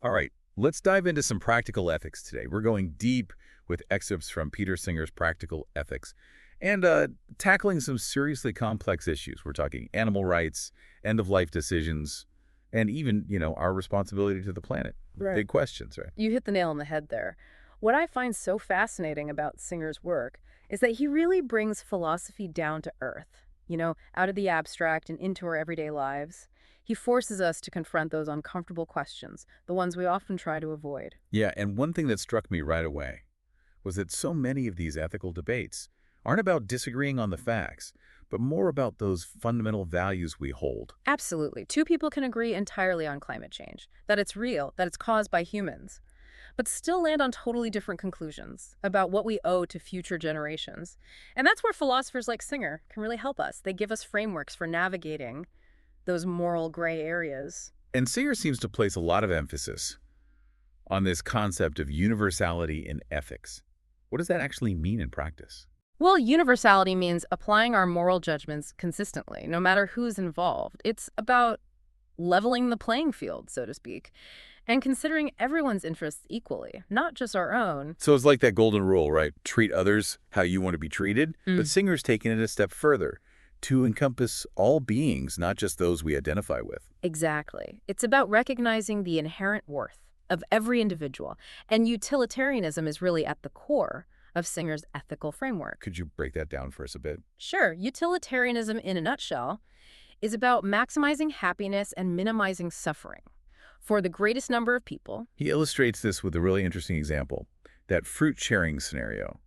All right, let's dive into some practical ethics today. We're going deep with excerpts from Peter Singer's Practical Ethics and tackling some seriously complex issues. We're talking animal rights, end-of-life decisions, and even, our responsibility to the planet. Right. Big questions, right? You hit the nail on the head there. What I find so fascinating about Singer's work is that he really brings philosophy down to earth, out of the abstract and into our everyday lives. He forces us to confront those uncomfortable questions, the ones we often try to avoid. Yeah, and one thing that struck me right away was that so many of these ethical debates aren't about disagreeing on the facts, but more about those fundamental values we hold. Absolutely. Two people can agree entirely on climate change, that it's real, that it's caused by humans, but still land on totally different conclusions about what we owe to future generations. And that's where philosophers like Singer can really help us. They give us frameworks for navigating those moral gray areas. And Singer seems to place a lot of emphasis on this concept of universality in ethics. What does that actually mean in practice? Well, universality means applying our moral judgments consistently, no matter who's involved. It's about leveling the playing field, so to speak, and considering everyone's interests equally, not just our own. So it's like that golden rule, right? Treat others how you want to be treated. But Singer's taking it a step further to encompass all beings, not just those we identify with. Exactly. It's about recognizing the inherent worth of every individual, and utilitarianism is really at the core of Singer's ethical framework. Could you break that down for us a bit? Sure, utilitarianism in a nutshell is about maximizing happiness and minimizing suffering for the greatest number of people. He illustrates this with a really interesting example, that fruit sharing scenario,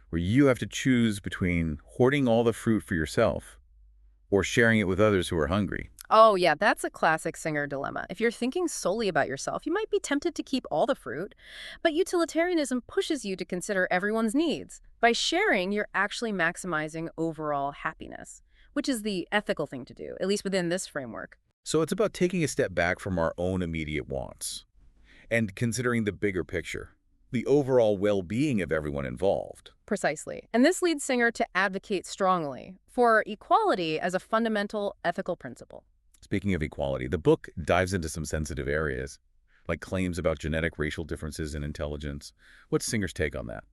where you have to choose between hoarding all the fruit for yourself or sharing it with others who are hungry. Oh, yeah, that's a classic Singer dilemma. If you're thinking solely about yourself, you might be tempted to keep all the fruit, but utilitarianism pushes you to consider everyone's needs. By sharing, you're actually maximizing overall happiness, which is the ethical thing to do, at least within this framework. So it's about taking a step back from our own immediate wants and considering the bigger picture, the overall well-being of everyone involved. Precisely. And this leads Singer to advocate strongly for equality as a fundamental ethical principle. Speaking of equality, the book dives into some sensitive areas, like claims about genetic racial differences in intelligence. What's Singer's take on that?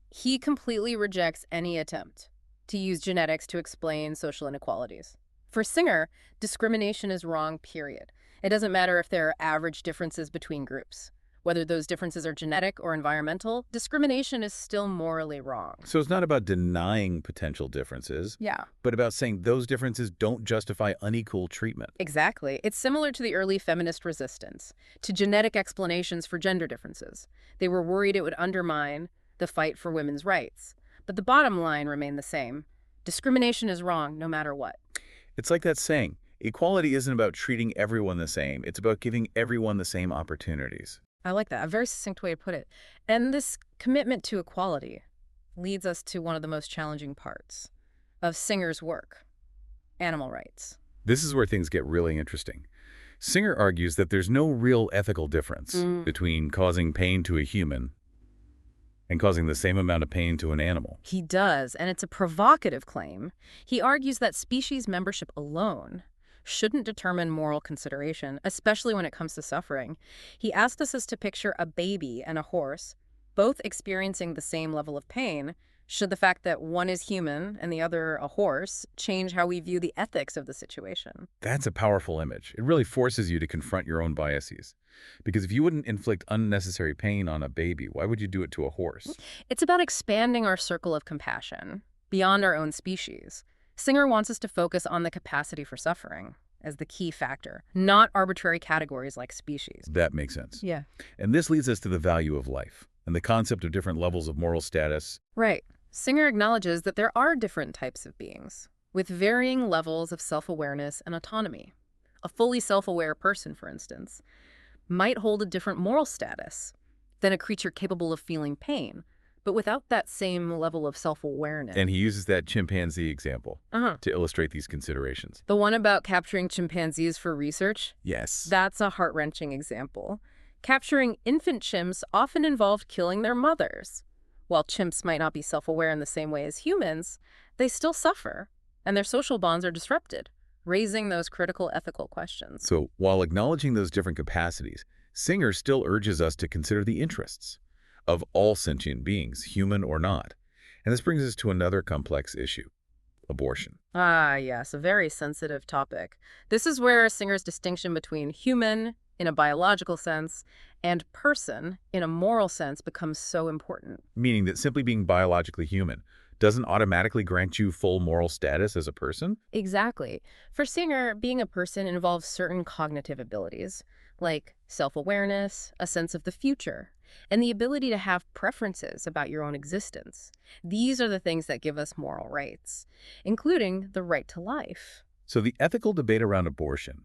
He completely rejects any attempt to use genetics to explain social inequalities. For Singer, discrimination is wrong, period. It doesn't matter if there are average differences between groups. Whether those differences are genetic or environmental, discrimination is still morally wrong. So it's not about denying potential differences, Yeah, but about saying those differences don't justify unequal treatment. exactly. It's similar to the early feminist resistance to genetic explanations for gender differences. They were worried it would undermine the fight for women's rights. But the bottom line remained the same. Discrimination is wrong no matter what. It's like that saying, equality isn't about treating everyone the same. It's about giving everyone the same opportunities. I like that. A very succinct way to put it. And this commitment to equality leads us to one of the most challenging parts of Singer's work, animal rights. This is where things get really interesting. Singer argues that there's no real ethical difference between causing pain to a human and causing the same amount of pain to an animal. He does, and it's a provocative claim. He argues that species membership alone shouldn't determine moral consideration, especially when it comes to suffering. He asked us to picture a baby and a horse, both experiencing the same level of pain. Should the fact that one is human and the other a horse change how we view the ethics of the situation? That's a powerful image. It really forces you to confront your own biases. Because if you wouldn't inflict unnecessary pain on a baby, why would you do it to a horse? It's about expanding our circle of compassion beyond our own species. Singer wants us to focus on the capacity for suffering as the key factor, not arbitrary categories like species. That makes sense. Yeah. And this leads us to the value of life and the concept of different levels of moral status. Right. Singer acknowledges that there are different types of beings with varying levels of self-awareness and autonomy. A fully self-aware person, for instance, might hold a different moral status than a creature capable of feeling pain, but without that same level of self-awareness. And he uses that chimpanzee example to illustrate these considerations. The one about capturing chimpanzees for research? Yes. That's a heart-wrenching example. Capturing infant chimps often involved killing their mothers. While chimps might not be self-aware in the same way as humans, they still suffer, and their social bonds are disrupted, raising those critical ethical questions. So while acknowledging those different capacities, Singer still urges us to consider the interests of all sentient beings, human or not. And this brings us to another complex issue, abortion. Ah, yes, a very sensitive topic. This is where Singer's distinction between human, in a biological sense, and person, in a moral sense, becomes so important. Meaning that simply being biologically human doesn't automatically grant you full moral status as a person? Exactly. For Singer, being a person involves certain cognitive abilities, like self-awareness, a sense of the future, and the ability to have preferences about your own existence. These are the things that give us moral rights, including the right to life. So the ethical debate around abortion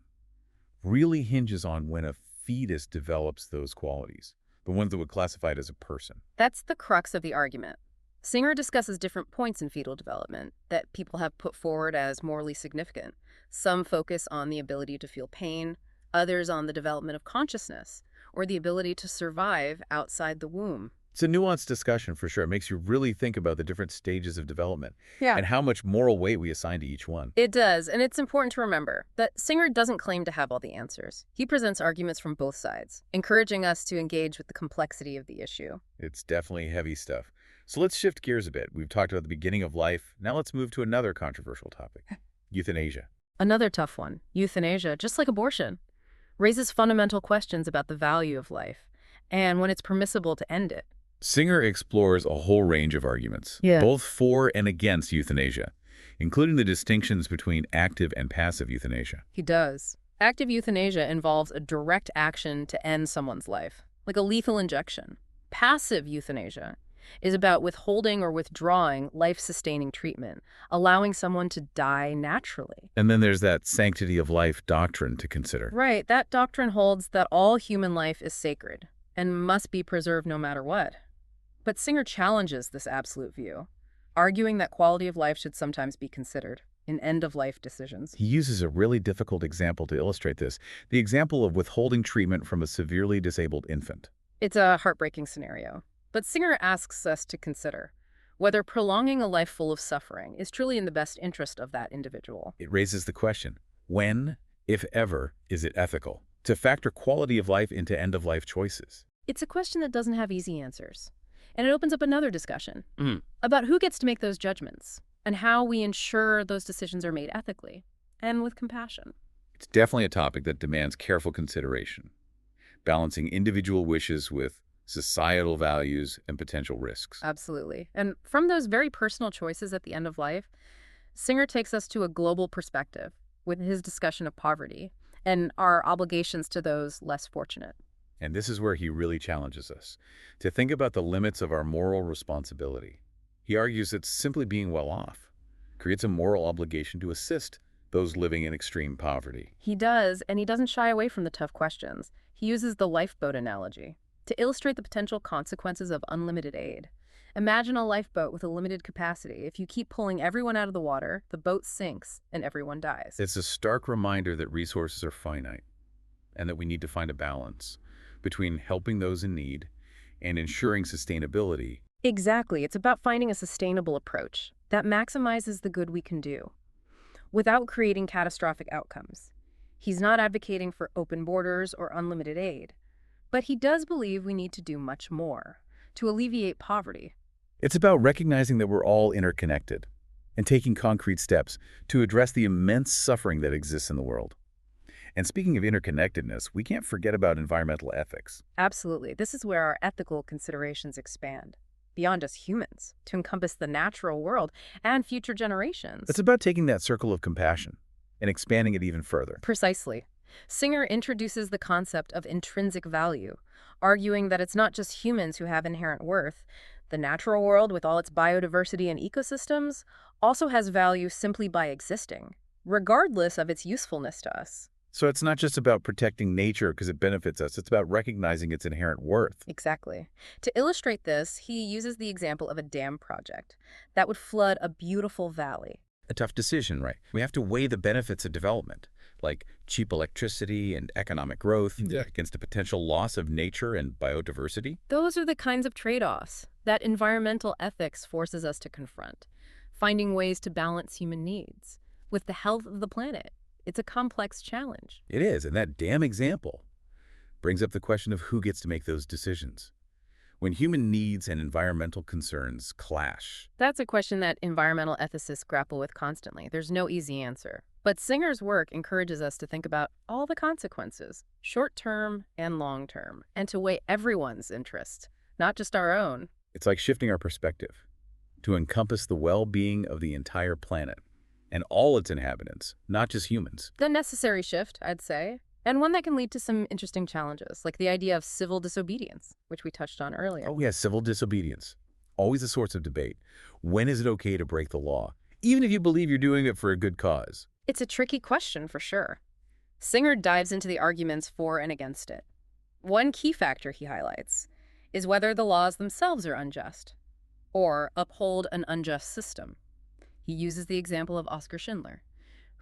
really hinges on when a fetus develops those qualities, the ones that would classify it as a person. That's the crux of the argument. Singer discusses different points in fetal development that people have put forward as morally significant. Some focus on the ability to feel pain, others on the development of consciousness, or the ability to survive outside the womb. It's a nuanced discussion for sure. It makes you really think about the different stages of development Yeah. and how much moral weight we assign to each one. It does, and it's important to remember that Singer doesn't claim to have all the answers. He presents arguments from both sides, encouraging us to engage with the complexity of the issue. It's definitely heavy stuff. So let's shift gears a bit. We've talked about the beginning of life. Now let's move to another controversial topic, euthanasia. Another tough one, euthanasia, just like abortion, raises fundamental questions about the value of life and when it's permissible to end it. Singer explores a whole range of arguments, Yeah. both for and against euthanasia, including the distinctions between active and passive euthanasia. He does. Active euthanasia involves a direct action to end someone's life, like a lethal injection. Passive euthanasia is about withholding or withdrawing life-sustaining treatment, allowing someone to die naturally. And then there's that sanctity of life doctrine to consider. Right, that doctrine holds that all human life is sacred and must be preserved no matter what. But Singer challenges this absolute view, arguing that quality of life should sometimes be considered in end-of-life decisions. He uses a really difficult example to illustrate this, the example of withholding treatment from a severely disabled infant. It's a heartbreaking scenario, but Singer asks us to consider whether prolonging a life full of suffering is truly in the best interest of that individual. It raises the question, when, if ever, is it ethical to factor quality of life into end-of-life choices? It's a question that doesn't have easy answers, and it opens up another discussion about who gets to make those judgments and how we ensure those decisions are made ethically and with compassion. It's definitely a topic that demands careful consideration, balancing individual wishes with societal values and potential risks. Absolutely. And from those very personal choices at the end of life, Singer takes us to a global perspective with his discussion of poverty and our obligations to those less fortunate. And this is where he really challenges us to think about the limits of our moral responsibility. He argues that simply being well off creates a moral obligation to assist those living in extreme poverty. He does, and he doesn't shy away from the tough questions. He uses the lifeboat analogy to illustrate the potential consequences of unlimited aid. Imagine a lifeboat with a limited capacity. If you keep pulling everyone out of the water, the boat sinks and everyone dies. It's a stark reminder that resources are finite and that we need to find a balance between helping those in need and ensuring sustainability. Exactly. It's about finding a sustainable approach that maximizes the good we can do without creating catastrophic outcomes. He's not advocating for open borders or unlimited aid, but he does believe we need to do much more to alleviate poverty. It's about recognizing that we're all interconnected and taking concrete steps to address the immense suffering that exists in the world. And speaking of interconnectedness, we can't forget about environmental ethics. Absolutely. This is where our ethical considerations expand beyond us humans to encompass the natural world and future generations. It's about taking that circle of compassion and expanding it even further. Precisely. Singer introduces the concept of intrinsic value, arguing that it's not just humans who have inherent worth. The natural world, with all its biodiversity and ecosystems, also has value simply by existing, regardless of its usefulness to us. So it's not just about protecting nature because it benefits us. It's about recognizing its inherent worth. Exactly. To illustrate this, he uses the example of a dam project that would flood a beautiful valley. A tough decision, right? We have to weigh the benefits of development, like cheap electricity and economic growth, against the potential loss of nature and biodiversity. Those are the kinds of trade-offs that environmental ethics forces us to confront, finding ways to balance human needs with the health of the planet. It's a complex challenge. It is, and that dam example Brings up the question of who gets to make those decisions. When human needs and environmental concerns clash. That's a question that environmental ethicists grapple with constantly. There's no easy answer. But Singer's work encourages us to think about all the consequences, short-term and long-term, and to weigh everyone's interest, not just our own. It's like shifting our perspective to encompass the well-being of the entire planet and all its inhabitants, not just humans. The necessary shift, I'd say, and one that can lead to some interesting challenges, like the idea of civil disobedience, which we touched on earlier. Oh, yes, civil disobedience. Always a source of debate. When is it okay to break the law, even if you believe you're doing it for a good cause? It's a tricky question for sure. Singer dives into the arguments for and against it. One key factor he highlights is whether the laws themselves are unjust or uphold an unjust system. He uses the example of Oskar Schindler,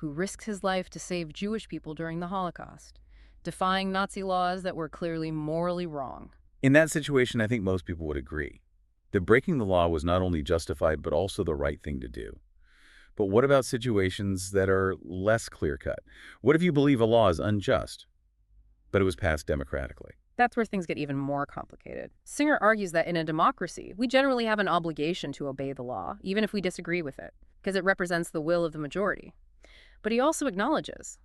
who risked his life to save Jewish people during the Holocaust, defying Nazi laws that were clearly morally wrong. In that situation, I think most people would agree that breaking the law was not only justified but also the right thing to do. But what about situations that are less clear-cut? What if you believe a law is unjust, but it was passed democratically? That's where things get even more complicated. Singer argues that in a democracy, we generally have an obligation to obey the law, even if we disagree with it, because it represents the will of the majority. But he also acknowledges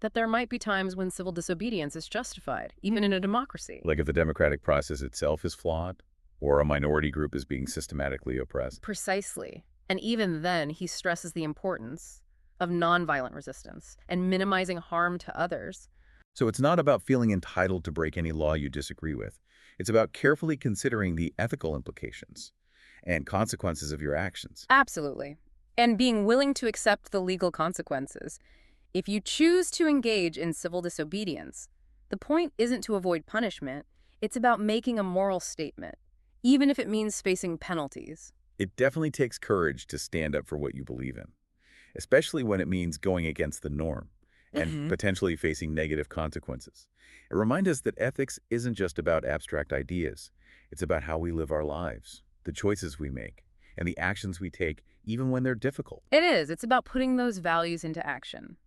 that there might be times when civil disobedience is justified, even in a democracy. Like if the democratic process itself is flawed, or a minority group is being systematically oppressed. Precisely. And even then, he stresses the importance of nonviolent resistance and minimizing harm to others. So it's not about feeling entitled to break any law you disagree with. It's about carefully considering the ethical implications and consequences of your actions. Absolutely. And being willing to accept the legal consequences. If you choose to engage in civil disobedience, the point isn't to avoid punishment. It's about making a moral statement, even if it means facing penalties. It definitely takes courage to stand up for what you believe in, especially when it means going against the norm and potentially facing negative consequences. It reminds us that ethics isn't just about abstract ideas. It's about how we live our lives, the choices we make, and the actions we take, even when they're difficult. It is. It's about putting those values into action.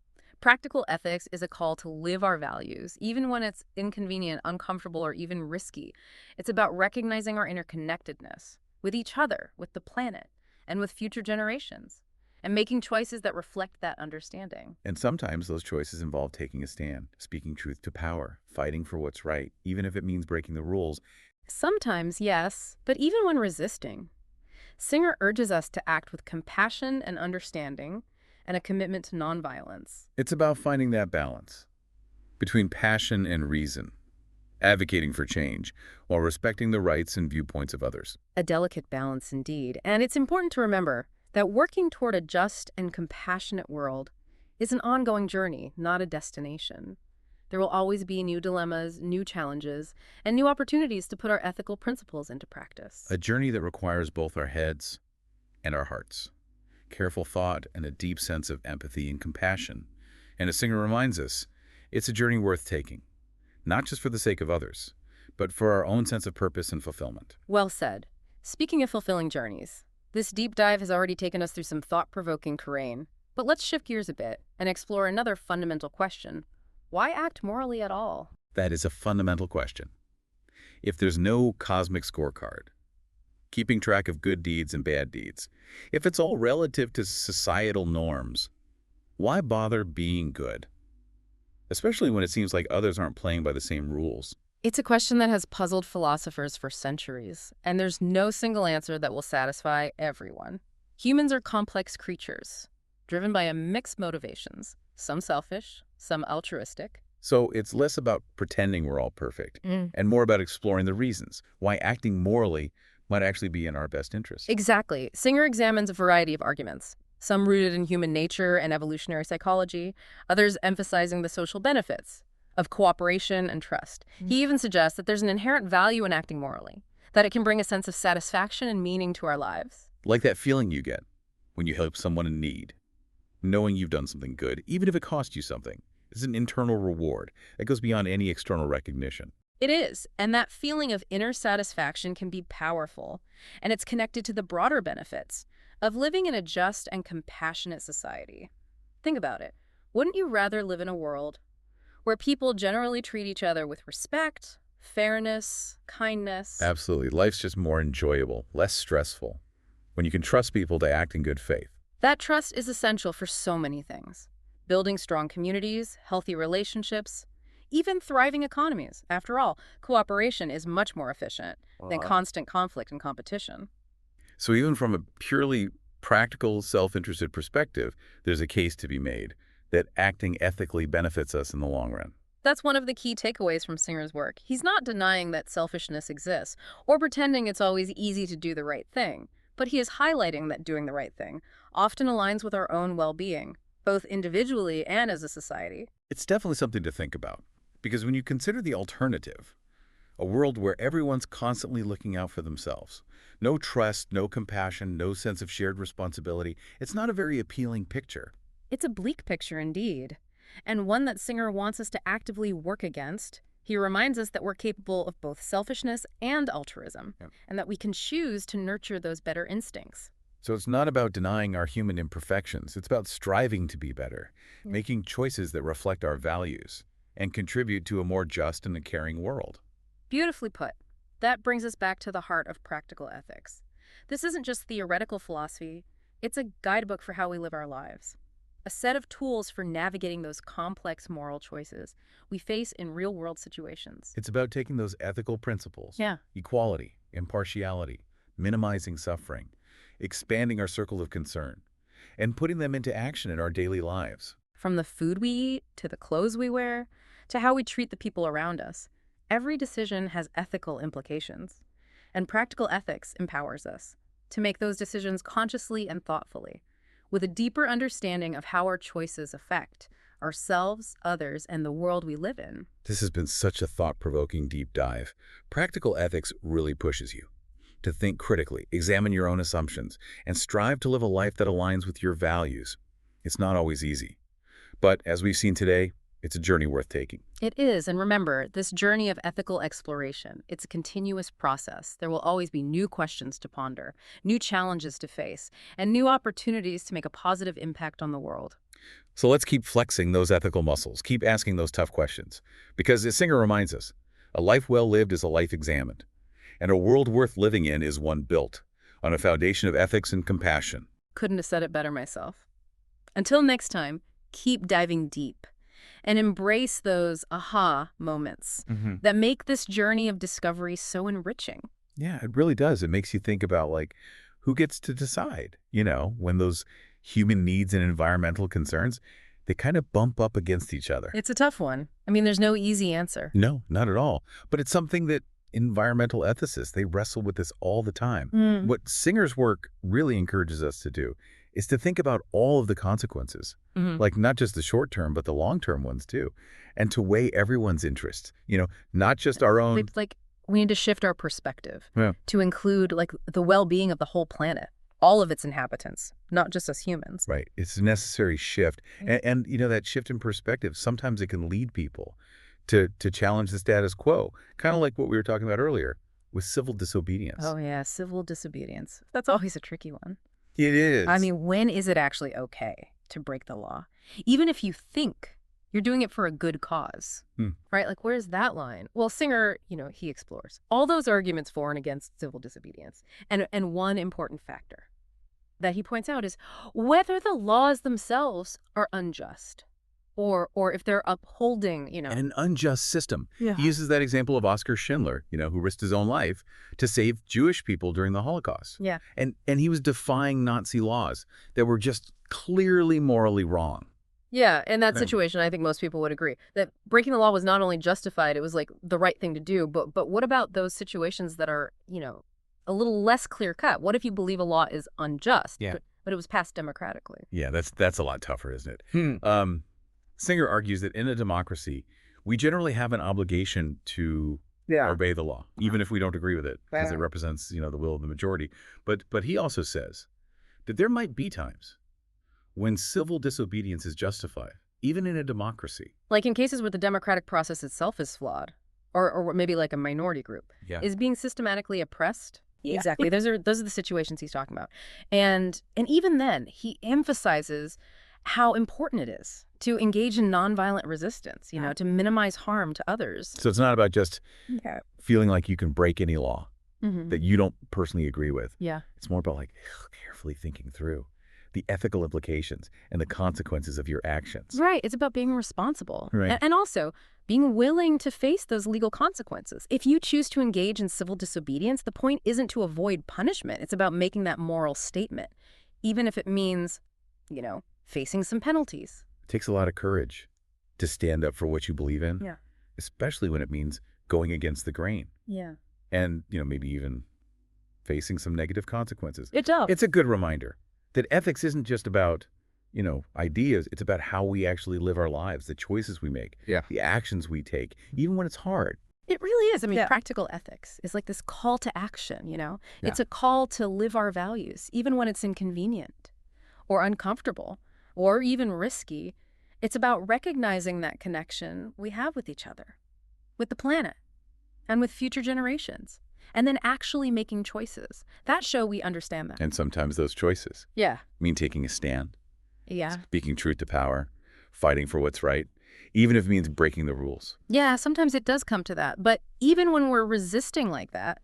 Practical ethics is a call to live our values, even when it's inconvenient, uncomfortable, or even risky. It's about recognizing our interconnectedness with each other, with the planet, and with future generations, and making choices that reflect that understanding. And sometimes those choices involve taking a stand, speaking truth to power, fighting for what's right, even if it means breaking the rules. Sometimes, yes, but even when resisting. Singer urges us to act with compassion and understanding and a commitment to nonviolence. It's about finding that balance between passion and reason, advocating for change while respecting the rights and viewpoints of others. A delicate balance indeed, and it's important to remember that working toward a just and compassionate world is an ongoing journey, not a destination. There will always be new dilemmas, new challenges, and new opportunities to put our ethical principles into practice. A journey that requires both our heads and our hearts, careful thought and a deep sense of empathy and compassion. And as Singer reminds us, it's a journey worth taking, not just for the sake of others, but for our own sense of purpose and fulfillment. Well said. Speaking of fulfilling journeys, this deep dive has already taken us through some thought-provoking terrain, but let's shift gears a bit and explore another fundamental question. Why act morally at all? That is a fundamental question. If there's no cosmic scorecard, keeping track of good deeds and bad deeds, if it's all relative to societal norms, why bother being good? Especially when it seems like others aren't playing by the same rules. It's a question that has puzzled philosophers for centuries, and there's no single answer that will satisfy everyone. Humans are complex creatures, driven by a mixed motivations, some selfish, some altruistic. So it's less about pretending we're all perfect and more about exploring the reasons why acting morally might actually be in our best interest. Exactly. Singer examines a variety of arguments, some rooted in human nature and evolutionary psychology, others emphasizing the social benefits of cooperation and trust. He even suggests that there's an inherent value in acting morally, that it can bring a sense of satisfaction and meaning to our lives. Like that feeling you get when you help someone in need, knowing you've done something good, even if it cost you something. It's an internal reward that goes beyond any external recognition. It is, and that feeling of inner satisfaction can be powerful, and it's connected to the broader benefits of living in a just and compassionate society. Think about it. Wouldn't you rather live in a world where people generally treat each other with respect, fairness, kindness. Absolutely. Life's just more enjoyable, less stressful, when you can trust people to act in good faith. That trust is essential for so many things. Building strong communities, healthy relationships, even thriving economies. After all, cooperation is much more efficient than constant conflict and competition. So even from a purely practical, self-interested perspective, there's a case to be made that acting ethically benefits us in the long run. That's one of the key takeaways from Singer's work. He's not denying that selfishness exists or pretending it's always easy to do the right thing, but he is highlighting that doing the right thing often aligns with our own well-being, both individually and as a society. It's definitely something to think about, because when you consider the alternative, a world where everyone's constantly looking out for themselves, no trust, no compassion, no sense of shared responsibility, it's not a very appealing picture. It's a bleak picture indeed, and one that Singer wants us to actively work against. He reminds us that we're capable of both selfishness and altruism, and that we can choose to nurture those better instincts. So it's not about denying our human imperfections. It's about striving to be better, making choices that reflect our values and contribute to a more just and a caring world. Beautifully put. That brings us back to the heart of practical ethics. This isn't just theoretical philosophy, it's a guidebook for how we live our lives. A set of tools for navigating those complex moral choices we face in real-world situations. It's about taking those ethical principles, equality, impartiality, minimizing suffering, expanding our circle of concern, and putting them into action in our daily lives. From the food we eat, to the clothes we wear, to how we treat the people around us, every decision has ethical implications. And practical ethics empowers us to make those decisions consciously and thoughtfully, with a deeper understanding of how our choices affect ourselves, others, and the world we live in. This has been such a thought-provoking deep dive. Practical ethics really pushes you to think critically, examine your own assumptions, and strive to live a life that aligns with your values. It's not always easy, but as we've seen today, it's a journey worth taking. It is, and remember, this journey of ethical exploration, it's a continuous process. There will always be new questions to ponder, new challenges to face, and new opportunities to make a positive impact on the world. So let's keep flexing those ethical muscles, keep asking those tough questions, because as Singer reminds us, a life well lived is a life examined, and a world worth living in is one built on a foundation of ethics and compassion. Couldn't have said it better myself. Until next time, keep diving deep and embrace those aha moments that make this journey of discovery so enriching. Yeah, it really does. It makes you think about, like, who gets to decide, when those human needs and environmental concerns, they kind of bump up against each other. It's a tough one. I mean, there's no easy answer. No, not at all. But it's something that environmental ethicists, they wrestle with this all the time. What Singer's work really encourages us to do is to think about all of the consequences, like not just the short term, but the long term ones too, and to weigh everyone's interests, not just our own. Like we need to shift our perspective to include like the well-being of the whole planet, all of its inhabitants, not just us humans. Right. It's a necessary shift. And that shift in perspective, sometimes it can lead people to challenge the status quo, kind of like what we were talking about earlier with civil disobedience. Oh, yeah, civil disobedience. That's always a tricky one. It is. I mean, when is it actually okay to break the law? Even if you think you're doing it for a good cause, right? Like, where's that line? Well, Singer, he explores all those arguments for and against civil disobedience. And one important factor that he points out is whether the laws themselves are unjust or if they're upholding, an unjust system. Yeah. He uses that example of Oskar Schindler, who risked his own life to save Jewish people during the Holocaust. Yeah. And he was defying Nazi laws that were just clearly morally wrong. Yeah, in that situation, I think most people would agree that breaking the law was not only justified, it was like the right thing to do. But what about those situations that are, a little less clear cut? What if you believe a law is unjust, but it was passed democratically? Yeah, that's a lot tougher, isn't it? Singer argues that in a democracy, we generally have an obligation to obey the law, even if we don't agree with it, because it represents, the will of the majority. But he also says that there might be times when civil disobedience is justified, even in a democracy. Like in cases where the democratic process itself is flawed, or maybe like a minority group is being systematically oppressed. Yeah. Exactly. Those are the situations he's talking about. And even then, he emphasizes how important it is to engage in nonviolent resistance, to minimize harm to others. So it's not about just Yeah. feeling like you can break any law Mm-hmm. that you don't personally agree with. Yeah. It's more about carefully thinking through the ethical implications and the consequences of your actions. Right. It's about being responsible. Right. And also being willing to face those legal consequences. If you choose to engage in civil disobedience, the point isn't to avoid punishment. It's about making that moral statement, even if it means, facing some penalties. It takes a lot of courage to stand up for what you believe in, Yeah. especially when it means going against the grain Yeah. and, maybe even facing some negative consequences. It does. It's a good reminder that ethics isn't just about, ideas. It's about how we actually live our lives, the choices we make, the actions we take, even when it's hard. It really is. I mean, Yeah. practical ethics is like this call to action, Yeah. It's a call to live our values, even when it's inconvenient or uncomfortable or even risky. It's about recognizing that connection we have with each other, with the planet, and with future generations, and then actually making choices that show we understand that. And sometimes those choices Yeah. mean taking a stand, Yeah. speaking truth to power, fighting for what's right, even if it means breaking the rules. Yeah, sometimes it does come to that. But even when we're resisting like that,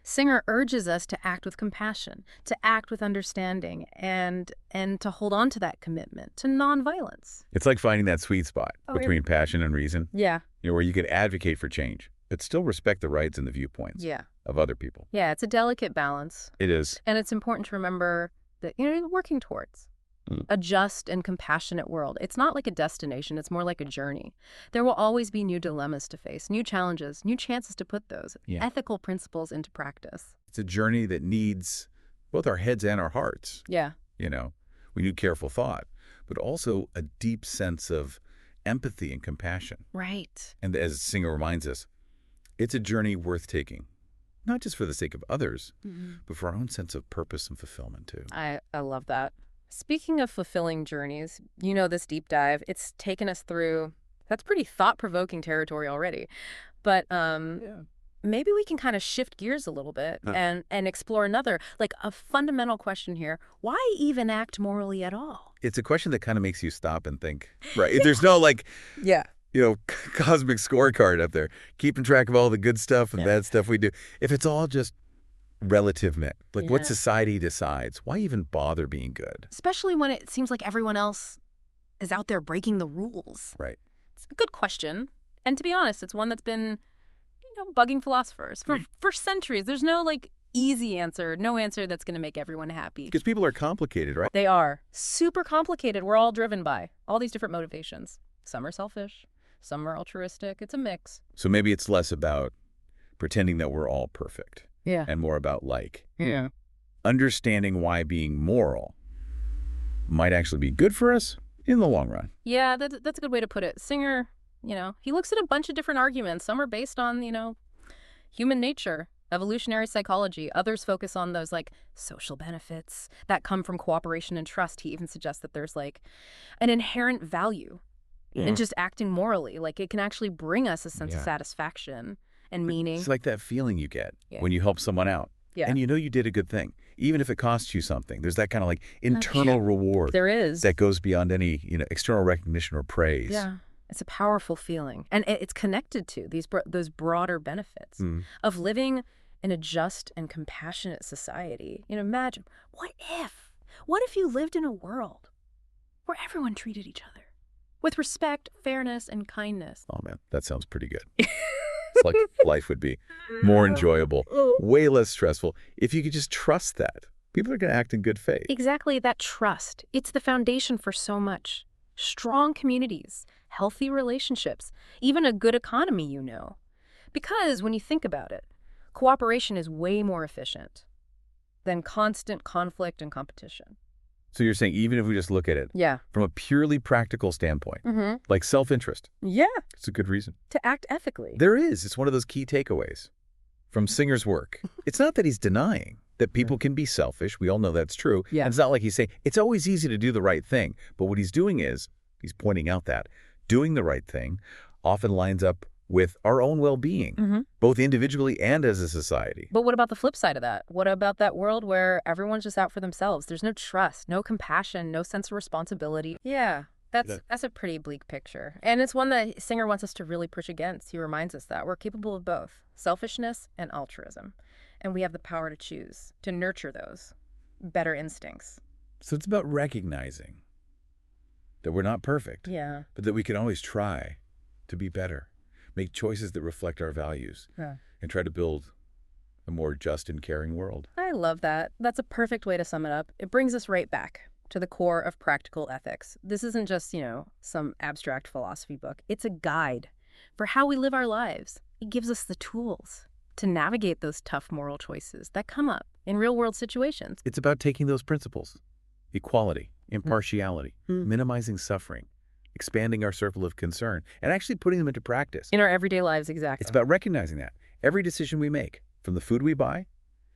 Singer urges us to act with compassion, to act with understanding, and to hold on to that commitment to nonviolence. It's like finding that sweet spot Oh, yeah. between passion and reason, Yeah. where you can advocate for change, but still respect the rights and the viewpoints Yeah. of other people. Yeah, it's a delicate balance. It is. And it's important to remember that, working towards a just and compassionate world. It's not like a destination. It's more like a journey. There will always be new dilemmas to face, new challenges, new chances to put those ethical principles into practice. It's a journey that needs both our heads and our hearts. Yeah. We need careful thought, but also a deep sense of empathy and compassion. Right. And as Singer reminds us, it's a journey worth taking, not just for the sake of others, but for our own sense of purpose and fulfillment too. I love that. Speaking of fulfilling journeys, this deep dive, it's taken us through, that's pretty thought-provoking territory already. But maybe we can kind of shift gears a little bit and explore another, like a fundamental question here. Why even act morally at all? It's a question that kind of makes you stop and think, right? There's no Yeah. cosmic scorecard up there, keeping track of all the good stuff and bad stuff we do. If it's all just relative mix, like what society decides, why even bother being good? Especially when it seems like everyone else is out there breaking the rules. Right. It's a good question. And to be honest, it's one that's been, bugging philosophers for centuries. There's no easy answer, no answer that's going to make everyone happy. Because people are complicated, right? They are super complicated. We're all driven by all these different motivations. Some are selfish, some are altruistic. It's a mix. So maybe it's less about pretending that we're all perfect. Yeah. And more about understanding why being moral might actually be good for us in the long run. Yeah, that's a good way to put it. Singer, he looks at a bunch of different arguments. Some are based on, human nature, evolutionary psychology. Others focus on those social benefits that come from cooperation and trust. He even suggests that there's an inherent value in just acting morally. It can actually bring us a sense of satisfaction and meaning. It's like that feeling you get when you help someone out. Yeah. And you did a good thing. Even if it costs you something, there's that kind of internal reward. There is. That goes beyond any, external recognition or praise. Yeah. It's a powerful feeling. And it's connected to those broader benefits of living in a just and compassionate society. Imagine, what if you lived in a world where everyone treated each other with respect, fairness, and kindness? Oh, man, that sounds pretty good. It's like life would be more enjoyable, way less stressful, if you could just trust that. People are going to act in good faith. Exactly, that trust. It's the foundation for so much. Strong communities, healthy relationships, even a good economy, Because when you think about it, cooperation is way more efficient than constant conflict and competition. So you're saying even if we just look at it Yeah. from a purely practical standpoint, like self-interest, Yeah. it's a good reason. To act ethically. There is. It's one of those key takeaways from Singer's work. It's not that he's denying that people can be selfish. We all know that's true. Yeah. And it's not like he's saying it's always easy to do the right thing. But what he's doing is he's pointing out that doing the right thing often lines up with our own well-being, both individually and as a society. But what about the flip side of that? What about that world where everyone's just out for themselves? There's no trust, no compassion, no sense of responsibility. Yeah, that's a pretty bleak picture. And it's one that Singer wants us to really push against. He reminds us that we're capable of both selfishness and altruism. And we have the power to choose, to nurture those better instincts. So it's about recognizing that we're not perfect, Yeah. but that we can always try to be better, make choices that reflect our values, and try to build a more just and caring world. I love that. That's a perfect way to sum it up. It brings us right back to the core of practical ethics. This isn't just, some abstract philosophy book. It's a guide for how we live our lives. It gives us the tools to navigate those tough moral choices that come up in real-world situations. It's about taking those principles, equality, impartiality, minimizing suffering, expanding our circle of concern, and actually putting them into practice. In our everyday lives, exactly. It's about recognizing that every decision we make, from the food we buy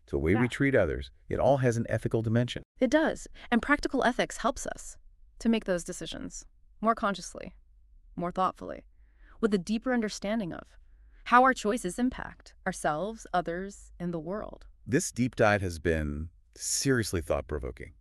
to the way we treat others, it all has an ethical dimension. It does. And practical ethics helps us to make those decisions more consciously, more thoughtfully, with a deeper understanding of how our choices impact ourselves, others, and the world. This deep dive has been seriously thought-provoking.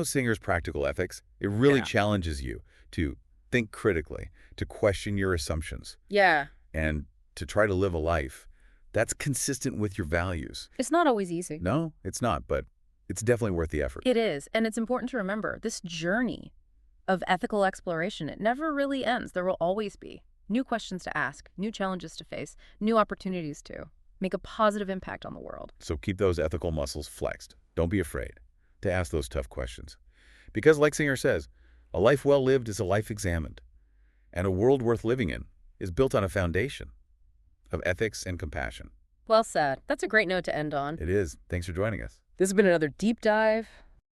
Singer's practical ethics, it really challenges you to think critically, to question your assumptions. Yeah. And to try to live a life that's consistent with your values. It's not always easy. No, it's not, but it's definitely worth the effort. It is, and it's important to remember, this journey of ethical exploration, it never really ends. There will always be new questions to ask, new challenges to face, new opportunities to make a positive impact on the world. So keep those ethical muscles flexed. Don't be afraid to ask those tough questions. Because like Singer says, a life well lived is a life examined, and a world worth living in is built on a foundation of ethics and compassion. Well said. That's a great note to end on. It is. Thanks for joining us. This has been another deep dive